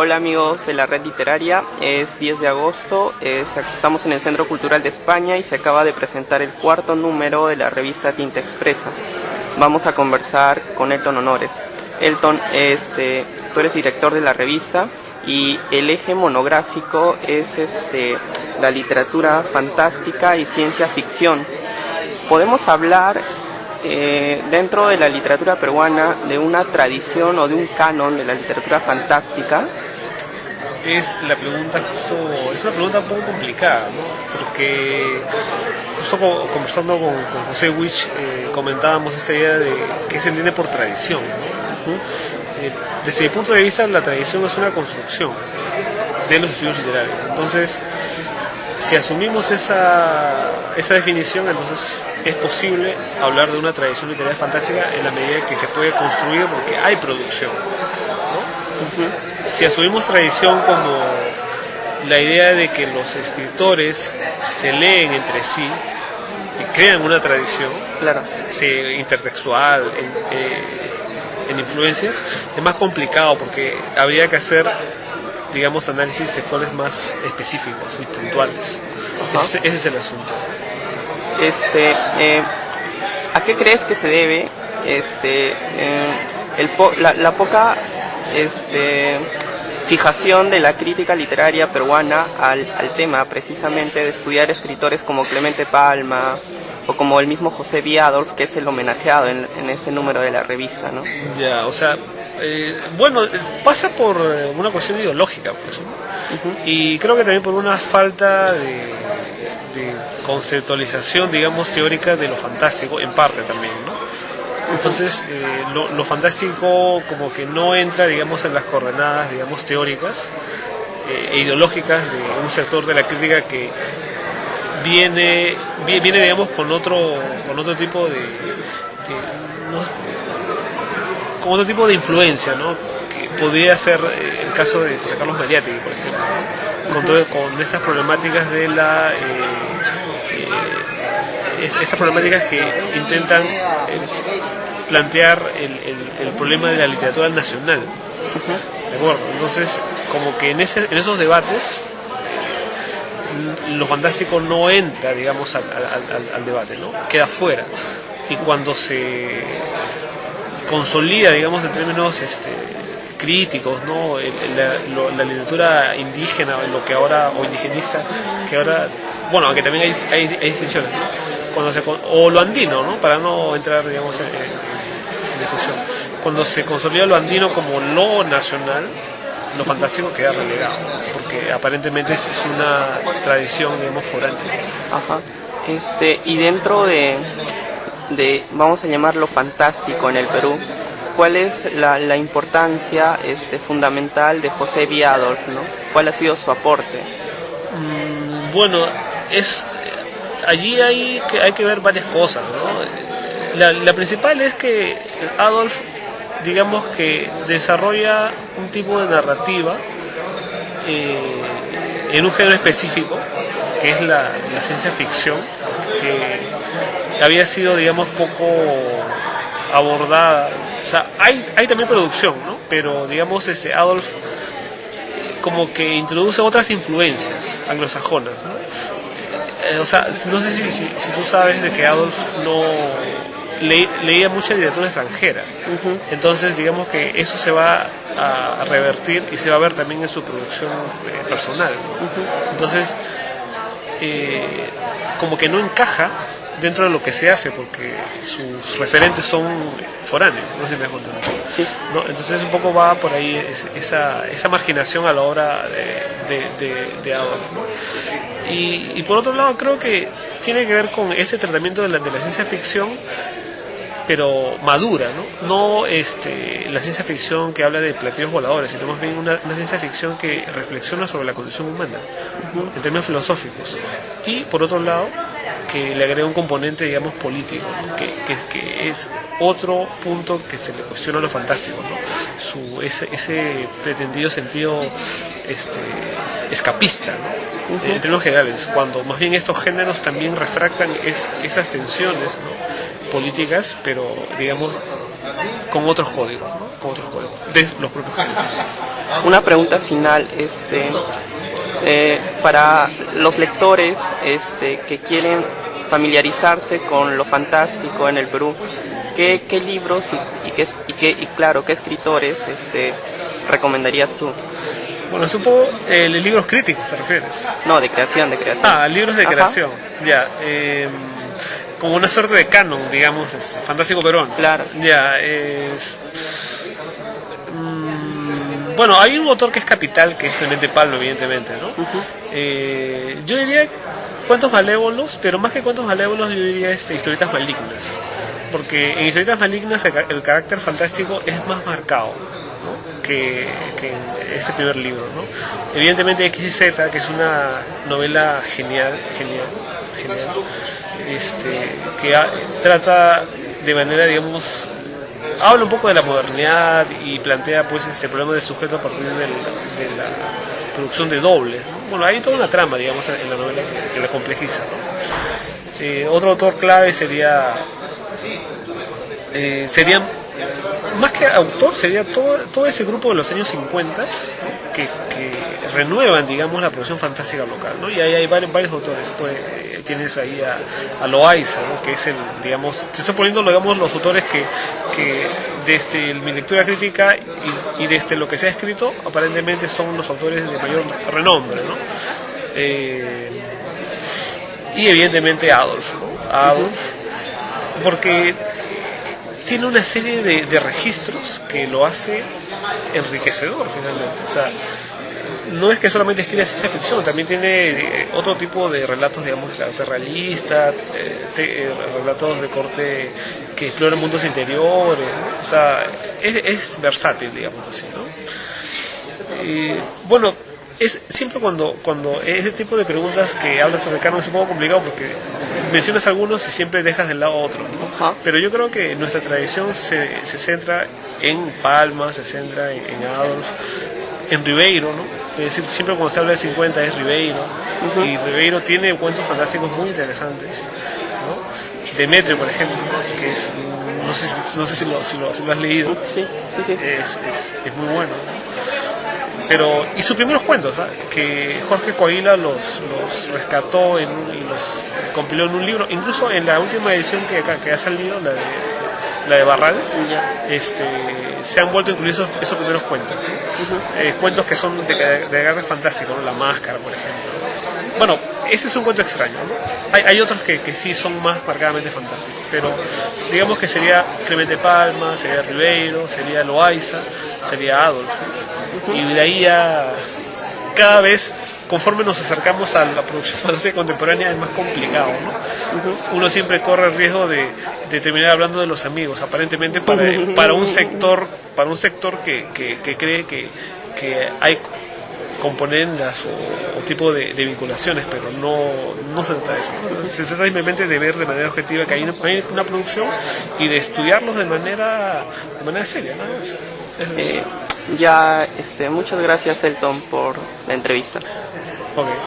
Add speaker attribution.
Speaker 1: Hola amigos de la red literaria, es 10 de agosto, estamos en el Centro Cultural de España y se acaba de presentar el cuarto número de la revista Tinta Expresa. Vamos a conversar con Elton Honores. Elton, tú eres director de la revista y el eje monográfico es la literatura fantástica y ciencia ficción. Podemos hablar dentro de la literatura peruana de una tradición o de un canon de la literatura fantástica.
Speaker 2: Es una pregunta un poco complicada, ¿no? Porque justo conversando con José Wich comentábamos esta idea de qué se entiende por tradición, ¿no? Desde mi punto de vista, la tradición es una construcción de los estudios literarios. Entonces, si asumimos esa definición, entonces es posible hablar de una tradición literaria fantástica en la medida que se puede construir porque hay producción, ¿no? Si asumimos tradición como la idea de que los escritores se leen entre sí y crean una tradición,
Speaker 1: claro,
Speaker 2: intertextual, en influencias, es más complicado porque habría que hacer, digamos, análisis textuales más específicos y puntuales. Ese es el asunto.
Speaker 1: ¿A qué crees que se debe la poca fijación de la crítica literaria peruana al tema precisamente de estudiar escritores como Clemente Palma o como el mismo José B. Adolph, que es el homenajeado en este número de la revista, ¿no?
Speaker 2: Ya, o sea, bueno, pasa por una cuestión ideológica, pues, ¿no? Y creo que también por una falta de conceptualización, digamos, teórica de lo fantástico, en parte también, ¿no? Entonces, lo fantástico como que no entra, digamos, en las coordenadas, digamos, teóricas e ideológicas de un sector de la crítica que viene digamos, con otro tipo con otro tipo de influencia, ¿no? Que podría ser el caso de José Carlos Mariátegui, por ejemplo, con estas problemáticas de esas problemáticas que intentan plantear el problema de la literatura nacional. ¿De acuerdo? Entonces, como que en esos debates lo fantástico no entra, digamos, al debate, ¿no? Queda fuera. Y cuando se consolida, digamos, en términos críticos, ¿no? La literatura indígena, o indigenista, que ahora, bueno, aunque también hay distinciones, ¿no? O lo andino, ¿no? Para no entrar, digamos, en discusión. Cuando se consolida lo andino como lo nacional, lo fantástico queda relegado, porque aparentemente es una tradición, digamos, foránea.
Speaker 1: Ajá. Y dentro de vamos a llamarlo fantástico en el Perú, ¿cuál es la importancia fundamental de José B. Adolph, ¿no? ¿Cuál ha sido su aporte?
Speaker 2: Bueno, allí hay que ver varias cosas, ¿no? La principal es que Adolph, digamos, que desarrolla un tipo de narrativa en un género específico, que es la ciencia ficción, que había sido, digamos, poco abordada. O sea, hay también producción, ¿no? Pero, digamos, Adolph como que introduce otras influencias anglosajonas, ¿no? O sea, no sé si tú sabes de que Adolph no leía mucha literatura extranjera. Entonces, digamos que eso se va a revertir y se va a ver también en su producción personal, ¿no? Entonces, como que no encaja dentro de lo que se hace porque sus referentes son foráneos, no sé si me das cuenta.
Speaker 1: Sí.
Speaker 2: ¿No? Entonces un poco va por ahí esa marginación a la obra de Adolph, ¿no? Y por otro lado creo que tiene que ver con ese tratamiento de la ciencia ficción, pero madura, ¿no? La ciencia ficción que habla de platillos voladores, sino más bien una ciencia ficción que reflexiona sobre la condición humana, ¿no? En términos filosóficos. Y por otro lado, que le agrega un componente, digamos, político, ¿no? que es otro punto que se le cuestiona a lo fantástico, ¿no? Ese pretendido sentido escapista, ¿no? En términos generales, cuando más bien estos géneros también refractan esas tensiones, ¿no? Políticas, pero digamos con otros códigos, ¿no? Con otros códigos de los propios géneros.
Speaker 1: Una pregunta final, para los lectores que quieren familiarizarse con lo fantástico en el Perú, ¿qué libros y claro, qué escritores recomendarías tú?
Speaker 2: Bueno, supongo libros críticos, ¿te refieres?
Speaker 1: No, de creación.
Speaker 2: Ah, libros de
Speaker 1: Ajá.
Speaker 2: creación, ya. Como una suerte de canon, digamos, fantástico peruano.
Speaker 1: Claro.
Speaker 2: Ya, bueno, hay un autor que es capital, que es Clemente Palma, evidentemente, ¿no? Yo diría cuentos malévolos, pero más que cuentos malévolos, yo diría historietas malignas. Porque en historietas malignas el carácter fantástico es más marcado, ¿no? que en este primer libro, ¿no? Evidentemente X y Z, que es una novela genial, que trata de manera, digamos, habla un poco de la modernidad y plantea pues este problema del sujeto a partir de la producción de dobles, ¿no? Bueno, hay toda una trama, digamos, en la novela que la complejiza, ¿no? Otro autor clave sería más que autor, sería todo ese grupo de los años 50 que renuevan, digamos, la producción fantástica local, ¿no? Y ahí hay varios autores. Pues, tienes ahí a Loaiza, ¿no? Que es digamos, te estoy poniendo, digamos, los autores que desde mi lectura crítica y desde lo que se ha escrito, aparentemente son los autores de mayor renombre, ¿no? Y evidentemente Adolf, ¿no? Adolf, porque tiene una serie de registros que lo hace enriquecedor finalmente. O sea, no es que solamente escribe ciencia ficción, también tiene otro tipo de relatos, digamos, de carácter realista, relatos de corte que exploran mundos interiores, ¿no? O sea, es versátil, digamos así, ¿no? Bueno, es siempre cuando ese tipo de preguntas que hablas sobre canon es un poco complicado porque mencionas algunos y siempre dejas de lado otros, ¿no? Pero yo creo que nuestra tradición se centra en Palma, se centra en Adolf, en Ribeiro, ¿no? Es decir, siempre cuando se habla del 50 es Ribeiro, y Ribeiro tiene cuentos fantásticos muy interesantes, ¿no? Demetrio, por ejemplo, que es, no sé si lo has leído,
Speaker 1: Sí.
Speaker 2: es muy bueno, ¿no? Pero, y sus primeros cuentos, ¿sabes? Que Jorge Coahuila los rescató y los compiló en un libro, incluso en la última edición que ha salido, la de Barral, se han vuelto a incluir esos primeros cuentos, ¿no? Cuentos que son de carácter fantástico, ¿no? La Máscara, por ejemplo. Bueno, ese es un cuento extraño, ¿no? Hay otros que sí son más marcadamente fantásticos, pero digamos que sería Clemente Palma, sería Ribeiro, sería Loaiza, sería Adolf, ¿no? Y de ahí ya cada vez, conforme nos acercamos a la producción fantástica contemporánea, es más complicado, ¿no? Uno siempre corre el riesgo de terminar hablando de los amigos, aparentemente para un sector que cree que hay componendas o tipo de vinculaciones, pero no se trata de eso, ¿no? Se trata simplemente de ver de manera objetiva que hay una producción y de estudiarlos de manera seria, nada más.
Speaker 1: Muchas gracias, Elton, por la entrevista.
Speaker 2: Okay.